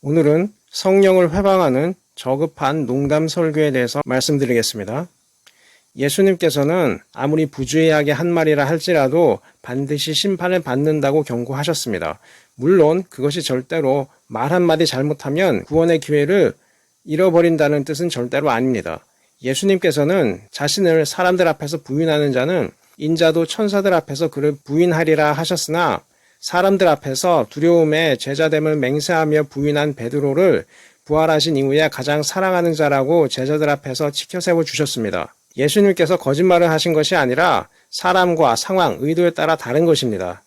오늘은 성령을 회방하는 저급한 농담 설교에 대해서 말씀드리겠습니다. 예수님께서는 아무리 부주의하게 한 말이라 할지라도 반드시 심판을 받는다고 경고하셨습니다. 물론 그것이 절대로 말 한마디 잘못하면 구원의 기회를 잃어버린다는 뜻은 절대로 아닙니다. 예수님께서는 자신을 사람들 앞에서 부인하는 자는 인자도 천사들 앞에서 그를 부인하리라 하셨으나 사람들 앞에서 두려움에 제자됨을 맹세하며 부인한 베드로를 부활하신 이후에 가장 사랑하는 자라고 제자들 앞에서 치켜세워 주셨습니다. 예수님께서 거짓말을 하신 것이 아니라 사람과 상황, 의도에 따라 다른 것입니다.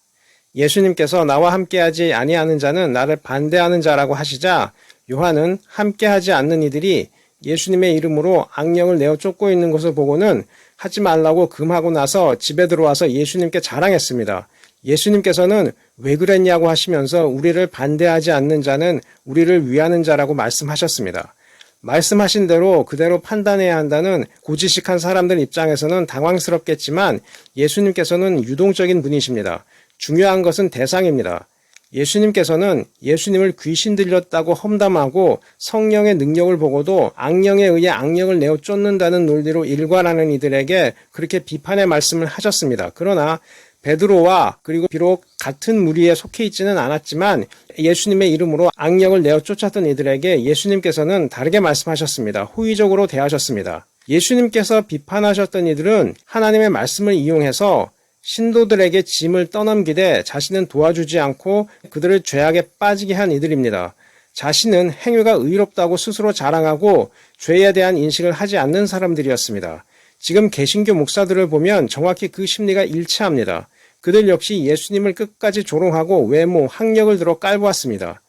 예수님께서 나와 함께하지 아니하는 자는 나를 반대하는 자라고 하시자 요한은 함께하지 않는 이들이 예수님의 이름으로 악령을 내어 쫓고 있는 것을 보고는 하지 말라고 금하고 나서 집에 들어와서 예수님께 자랑했습니다. 예수님께서는 왜 그랬냐고 하시면서 우리를 반대하지 않는 자는 우리를 위하는 자라고 말씀하셨습니다. 말씀하신 대로 그대로 판단해야 한다는 고지식한 사람들 입장에서는 당황스럽겠지만 예수님께서는 유동적인 분이십니다. 중요한 것은 대상입니다. 예수님께서는 예수님을 귀신 들렸다고 험담하고 성령의 능력을 보고도 악령에 의해 악령을 내어 쫓는다는 논리로 일관하는 이들에게 그렇게 비판의 말씀을 하셨습니다. 그러나 베드로와 그리고 비록 같은 무리에 속해 있지는 않았지만 예수님의 이름으로 악령을 내어 쫓았던 이들에게 예수님께서는 다르게 말씀하셨습니다. 호의적으로 대하셨습니다. 예수님께서 비판하셨던 이들은 하나님의 말씀을 이용해서 신도들에게 짐을 떠넘기되 자신은 도와주지 않고 그들을 죄악에 빠지게 한 이들입니다. 자신은 행위가 의롭다고 스스로 자랑하고 죄에 대한 인식을 하지 않는 사람들이었습니다. 지금 개신교 목사들을 보면 정확히 그 심리가 일치합니다. 그들 역시 예수님을 끝까지 조롱하고 외모, 학력을 들어 깔보았습니다.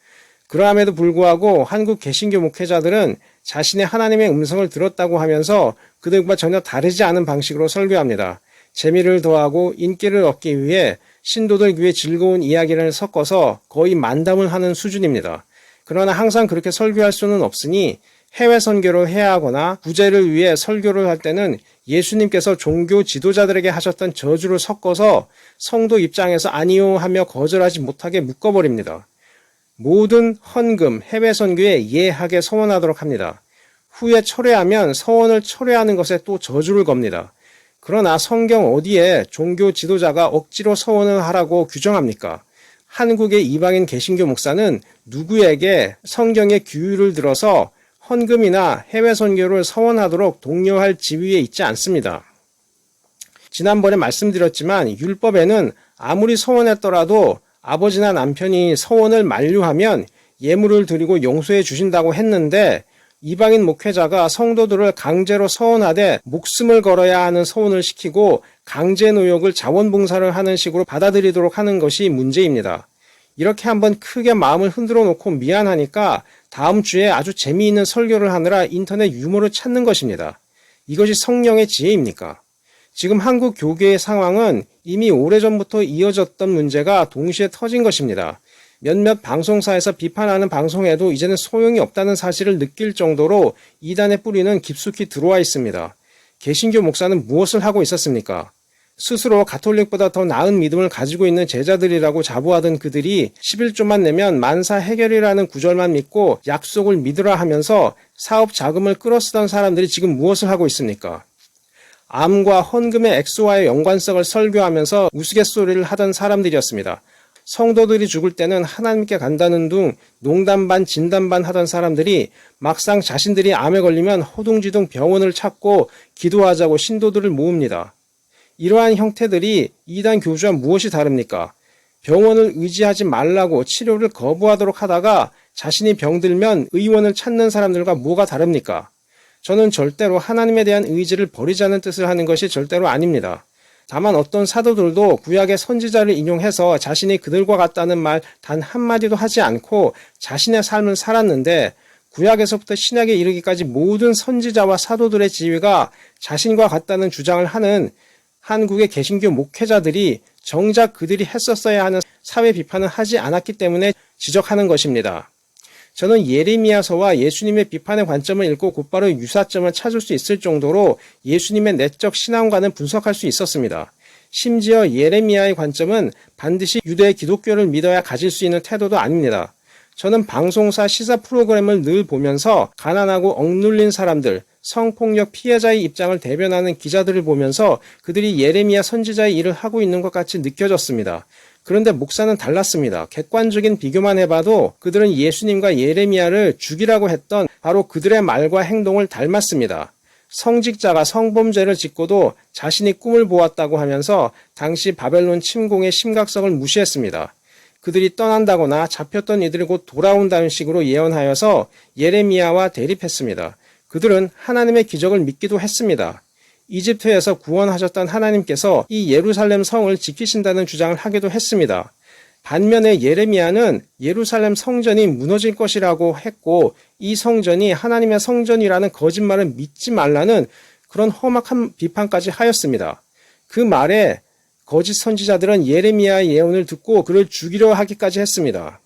그러함에도 불구하고 한국 개신교 목회자들은 자신의 하나님의 음성을 들었다고 하면서 그들과 전혀 다르지 않은 방식으로 설교합니다. 재미를 더하고 인기를 얻기 위해 신도들 귀에 즐거운 이야기를 섞어서 거의 만담을 하는 수준입니다. 그러나 항상 그렇게 설교할 수는 없으니 해외 선교를 해야 하거나 구제를 위해 설교를 할 때는 예수님께서 종교 지도자들에게 하셨던 저주를 섞어서 성도 입장에서 아니요 하며 거절하지 못하게 묶어버립니다. 모든 헌금, 해외 선교에 예하게 서원하도록 합니다. 후에 철회하면 서원을 철회하는 것에 또 저주를 겁니다. 그러나 성경 어디에 종교 지도자가 억지로 서원을 하라고 규정합니까? 한국의 이방인 개신교 목사는 누구에게 성경의 규율을 들어서 헌금이나 해외 선교를 서원하도록 독려할 지위에 있지 않습니다. 지난번에 말씀드렸지만 율법에는 아무리 서원했더라도 아버지나 남편이 서원을 만류하면 예물을 드리고 용서해 주신다고 했는데 이방인 목회자가 성도들을 강제로 서원하되 목숨을 걸어야 하는 서원을 시키고 강제 노역을 자원봉사를 하는 식으로 받아들이도록 하는 것이 문제입니다. 이렇게 한번 크게 마음을 흔들어 놓고 미안하니까 다음 주에 아주 재미있는 설교를 하느라 인터넷 유머를 찾는 것입니다. 이것이 성령의 지혜입니까? 지금 한국 교계의 상황은 이미 오래전부터 이어졌던 문제가 동시에 터진 것입니다. 몇몇 방송사에서 비판하는 방송에도 이제는 소용이 없다는 사실을 느낄 정도로 이단의 뿌리는 깊숙이 들어와 있습니다. 개신교 목사는 무엇을 하고 있었습니까? 스스로 가톨릭보다 더 나은 믿음을 가지고 있는 제자들이라고 자부하던 그들이 11조만 내면 만사 해결이라는 구절만 믿고 약속을 믿으라 하면서 사업 자금을 끌어쓰던 사람들이 지금 무엇을 하고 있습니까? 암과 헌금의 액수와의 연관성을 설교하면서 우스갯소리를 하던 사람들이었습니다. 성도들이 죽을 때는 하나님께 간다는 둥 농담 반 진담 반 하던 사람들이 막상 자신들이 암에 걸리면 허둥지둥 병원을 찾고 기도하자고 신도들을 모읍니다. 이러한 형태들이 이단 교주와 무엇이 다릅니까? 병원을 의지하지 말라고 치료를 거부하도록 하다가 자신이 병들면 의원을 찾는 사람들과 뭐가 다릅니까? 저는 절대로 하나님에 대한 의지를 버리자는 뜻을 하는 것이 절대로 아닙니다. 다만 어떤 사도들도 구약의 선지자를 인용해서 자신이 그들과 같다는 말 단 한마디도 하지 않고 자신의 삶을 살았는데 구약에서부터 신약에 이르기까지 모든 선지자와 사도들의 지위가 자신과 같다는 주장을 하는 한국의 개신교 목회자들이 정작 그들이 했었어야 하는 사회 비판을 하지 않았기 때문에 지적하는 것입니다. 저는 예레미야서와 예수님의 비판의 관점을 읽고 곧바로 유사점을 찾을 수 있을 정도로 예수님의 내적 신앙관을 분석할 수 있었습니다. 심지어 예레미야의 관점은 반드시 유대 기독교를 믿어야 가질 수 있는 태도도 아닙니다. 저는 방송사 시사 프로그램을 늘 보면서 가난하고 억눌린 사람들, 성폭력 피해자의 입장을 대변하는 기자들을 보면서 그들이 예레미야 선지자의 일을 하고 있는 것 같이 느껴졌습니다. 그런데 목사는 달랐습니다. 객관적인 비교만 해봐도 그들은 예수님과 예레미야를 죽이라고 했던 바로 그들의 말과 행동을 닮았습니다. 성직자가 성범죄를 짓고도 자신이 꿈을 보았다고 하면서 당시 바벨론 침공의 심각성을 무시했습니다. 그들이 떠난다거나 잡혔던 이들이 곧 돌아온다는 식으로 예언하여서 예레미야와 대립했습니다. 그들은 하나님의 기적을 믿기도 했습니다. 이집트에서 구원하셨던 하나님께서 이 예루살렘 성을 지키신다는 주장을 하기도 했습니다. 반면에 예레미야는 예루살렘 성전이 무너질 것이라고 했고 이 성전이 하나님의 성전이라는 거짓말을 믿지 말라는 그런 험악한 비판까지 하였습니다. 그 말에 거짓 선지자들은 예레미야의 예언을 듣고 그를 죽이려 하기까지 했습니다.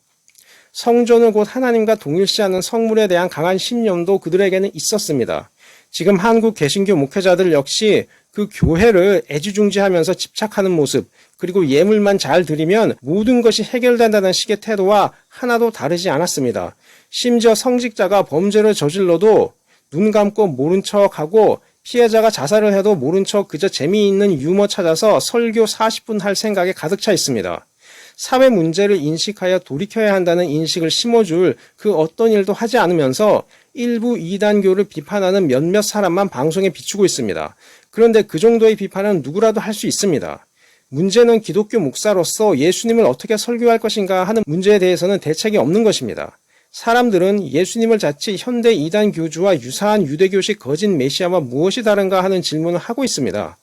성전을 곧 하나님과 동일시하는 성물에 대한 강한 신념도 그들에게는 있었습니다. 지금 한국 개신교 목회자들 역시 그 교회를 애지중지하면서 집착하는 모습, 그리고 예물만 잘 드리면 모든 것이 해결된다는 식의 태도와 하나도 다르지 않았습니다. 심지어 성직자가 범죄를 저질러도 눈 감고 모른 척하고 피해자가 자살을 해도 모른 척 그저 재미있는 유머 찾아서 설교 40분 할 생각에 가득 차 있습니다. 사회 문제를 인식하여 돌이켜야 한다는 인식을 심어줄 그 어떤 일도 하지 않으면서 일부 이단교를 비판하는 몇몇 사람만 방송에 비추고 있습니다. 그런데 그 정도의 비판은 누구라도 할 수 있습니다. 문제는 기독교 목사로서 예수님을 어떻게 설교할 것인가 하는 문제에 대해서는 대책이 없는 것입니다. 사람들은 예수님을 자칫 현대 이단 교주와 유사한 유대교식 거짓 메시아와 무엇이 다른가 하는 질문을 하고 있습니다.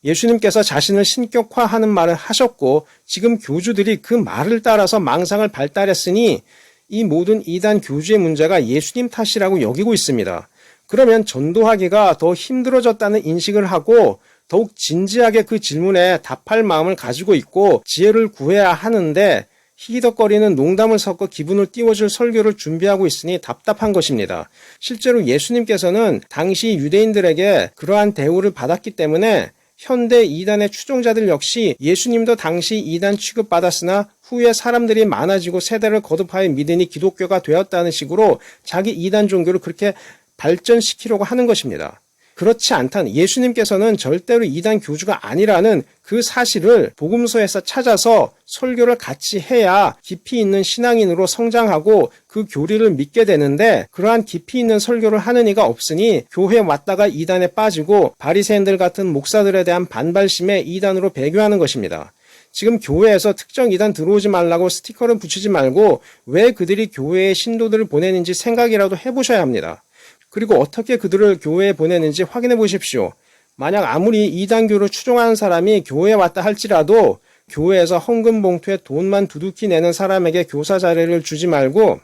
예수님께서 자신을 신격화하는 말을 하셨고 지금 교주들이 그 말을 따라서 망상을 발달했으니 이 모든 이단 교주의 문제가 예수님 탓이라고 여기고 있습니다. 그러면 전도하기가 더 힘들어졌다는 인식을 하고 더욱 진지하게 그 질문에 답할 마음을 가지고 있고 지혜를 구해야 하는데 히히덕거리는 농담을 섞어 기분을 띄워줄 설교를 준비하고 있으니 답답한 것입니다. 실제로 예수님께서는 당시 유대인들에게 그러한 대우를 받았기 때문에 현대 이단의 추종자들 역시 예수님도 당시 이단 취급받았으나 후에 사람들이 많아지고 세대를 거듭하여 믿으니 기독교가 되었다는 식으로 자기 이단 종교를 그렇게 발전시키려고 하는 것입니다. 그렇지 않다는 예수님께서는 절대로 이단 교주가 아니라는 그 사실을 복음서에서 찾아서 설교를 같이 해야 깊이 있는 신앙인으로 성장하고 그 교리를 믿게 되는데 그러한 깊이 있는 설교를 하는 이가 없으니 교회에 왔다가 이단에 빠지고 바리새인들 같은 목사들에 대한 반발심에 이단으로 배교하는 것입니다. 지금 교회에서 특정 이단 들어오지 말라고 스티커를 붙이지 말고 왜 그들이 교회에 신도들을 보내는지 생각이라도 해보셔야 합니다. 그리고 어떻게 그들을 교회에 보내는지 확인해 보십시오. 만약 아무리 이단교를 추종하는 사람이 교회에 왔다 할지라도 교회에서 헌금 봉투에 돈만 두둑히 내는 사람에게 교사 자리를 주지 말고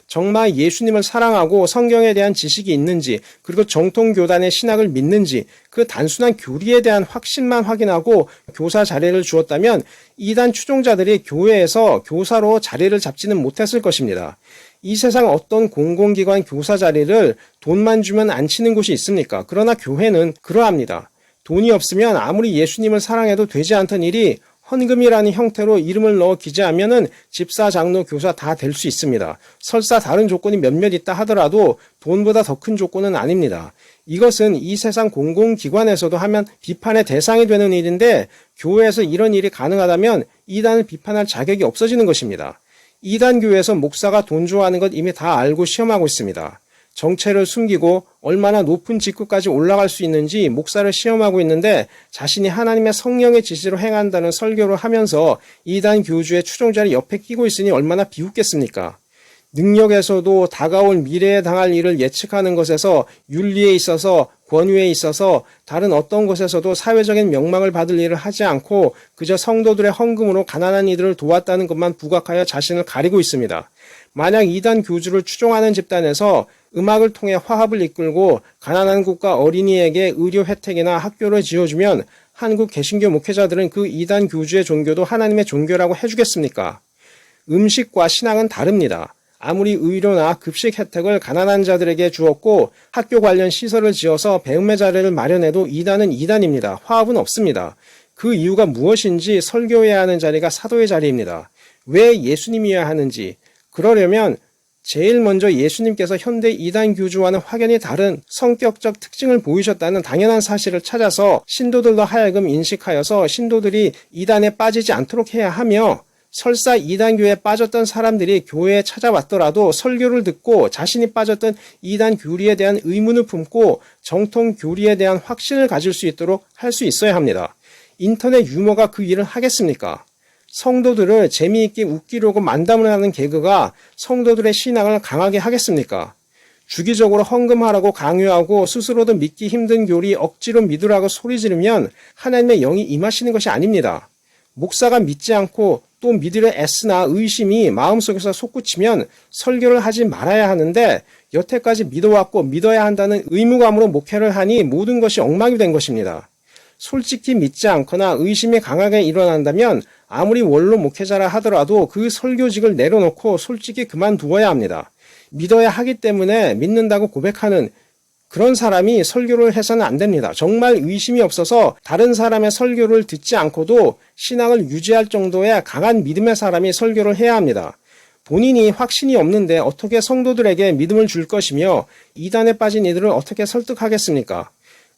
정말 예수님을 사랑하고 성경에 대한 지식이 있는지 그리고 정통교단의 신학을 믿는지 그 단순한 교리에 대한 확신만 확인하고 교사 자리를 주었다면 이단 추종자들이 교회에서 교사로 자리를 잡지는 못했을 것입니다. 이 세상 어떤 공공기관 교사 자리를 돈만 주면 앉히는 곳이 있습니까? 그러나 교회는 그러합니다. 돈이 없으면 아무리 예수님을 사랑해도 되지 않던 일이 헌금이라는 형태로 이름을 넣어 기재하면은 집사, 장로, 교사 다 될 수 있습니다. 설사 다른 조건이 몇몇 있다 하더라도 돈보다 더 큰 조건은 아닙니다. 이것은 이 세상 공공기관에서도 하면 비판의 대상이 되는 일인데 교회에서 이런 일이 가능하다면 이단을 비판할 자격이 없어지는 것입니다. 이단교회에서 목사가 돈 좋아하는 것 이미 다 알고 시험하고 있습니다. 정체를 숨기고 얼마나 높은 직급까지 올라갈 수 있는지 목사를 시험하고 있는데 자신이 하나님의 성령의 지시로 행한다는 설교를 하면서 이단 교주의 추종자를 옆에 끼고 있으니 얼마나 비웃겠습니까? 능력에서도 다가올 미래에 당할 일을 예측하는 것에서 윤리에 있어서 권위에 있어서 다른 어떤 것에서도 사회적인 명망을 받을 일을 하지 않고 그저 성도들의 헌금으로 가난한 이들을 도왔다는 것만 부각하여 자신을 가리고 있습니다. 만약 이단 교주를 추종하는 집단에서 음악을 통해 화합을 이끌고 가난한 국가 어린이에게 의료 혜택이나 학교를 지어주면 한국 개신교 목회자들은 그 이단 교주의 종교도 하나님의 종교라고 해주겠습니까? 음식과 신앙은 다릅니다. 아무리 의료나 급식 혜택을 가난한 자들에게 주었고 학교 관련 시설을 지어서 배움의 자리를 마련해도 이단은 이단입니다. 화합은 없습니다. 그 이유가 무엇인지 설교해야 하는 자리가 사도의 자리입니다. 왜 예수님이어야 하는지, 그러려면 제일 먼저 예수님께서 현대 이단 교주와는 확연히 다른 성격적 특징을 보이셨다는 당연한 사실을 찾아서 신도들로 하여금 인식하여서 신도들이 이단에 빠지지 않도록 해야 하며, 설사 이단교에 빠졌던 사람들이 교회에 찾아왔더라도 설교를 듣고 자신이 빠졌던 이단 교리에 대한 의문을 품고 정통 교리에 대한 확신을 가질 수 있도록 할 수 있어야 합니다. 인터넷 유머가 그 일을 하겠습니까? 성도들을 재미있게 웃기려고 만담을 하는 개그가 성도들의 신앙을 강하게 하겠습니까? 주기적으로 헌금하라고 강요하고 스스로도 믿기 힘든 교리 억지로 믿으라고 소리 지르면 하나님의 영이 임하시는 것이 아닙니다. 목사가 믿지 않고 또 믿으려 애쓰나 의심이 마음속에서 솟구치면 설교를 하지 말아야 하는데, 여태까지 믿어왔고 믿어야 한다는 의무감으로 목회를 하니 모든 것이 엉망이 된 것입니다. 솔직히 믿지 않거나 의심이 강하게 일어난다면 아무리 원로 목회자라 하더라도 그 설교직을 내려놓고 솔직히 그만두어야 합니다. 믿어야 하기 때문에 믿는다고 고백하는 그런 사람이 설교를 해서는 안 됩니다. 정말 의심이 없어서 다른 사람의 설교를 듣지 않고도 신앙을 유지할 정도의 강한 믿음의 사람이 설교를 해야 합니다. 본인이 확신이 없는데 어떻게 성도들에게 믿음을 줄 것이며 이단에 빠진 이들을 어떻게 설득하겠습니까?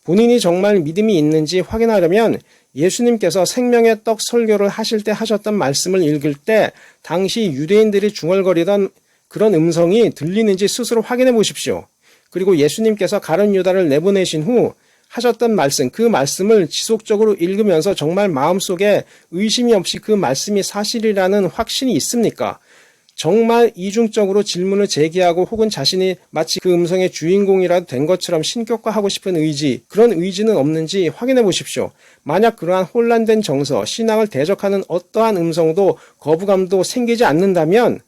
본인이 정말 믿음이 있는지 확인하려면 예수님께서 생명의 떡 설교를 하실 때 하셨던 말씀을 읽을 때 당시 유대인들이 중얼거리던 그런 음성이 들리는지 스스로 확인해 보십시오. 그리고 예수님께서 가룟 유다를 내보내신 후 하셨던 말씀, 그 말씀을 지속적으로 읽으면서 정말 마음속에 의심이 없이 그 말씀이 사실이라는 확신이 있습니까? 정말 이중적으로 질문을 제기하고 혹은 자신이 마치 그 음성의 주인공이라도 된 것처럼 신격화하고 싶은 의지, 그런 의지는 없는지 확인해 보십시오. 만약 그러한 혼란된 정서, 신앙을 대적하는 어떠한 음성도 거부감도 생기지 않는다면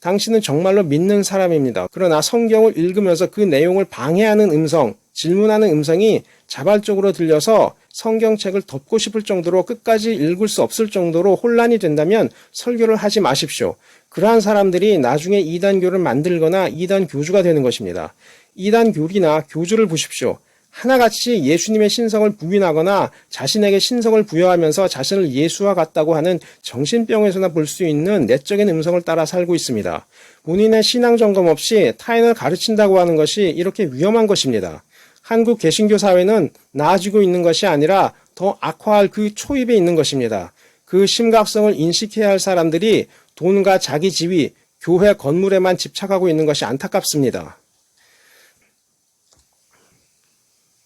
당신은 정말로 믿는 사람입니다. 그러나 성경을 읽으면서 그 내용을 방해하는 음성, 질문하는 음성이 자발적으로 들려서 성경책을 덮고 싶을 정도로 끝까지 읽을 수 없을 정도로 혼란이 된다면 설교를 하지 마십시오. 그러한 사람들이 나중에 이단교를 만들거나 이단 교주가 되는 것입니다. 이단 교리나 교주를 보십시오. 하나같이 예수님의 신성을 부인하거나 자신에게 신성을 부여하면서 자신을 예수와 같다고 하는 정신병에서나 볼 수 있는 내적인 음성을 따라 살고 있습니다. 본인의 신앙 점검 없이 타인을 가르친다고 하는 것이 이렇게 위험한 것입니다. 한국 개신교 사회는 나아지고 있는 것이 아니라 더 악화할 그 초입에 있는 것입니다. 그 심각성을 인식해야 할 사람들이 돈과 자기 지위, 교회 건물에만 집착하고 있는 것이 안타깝습니다.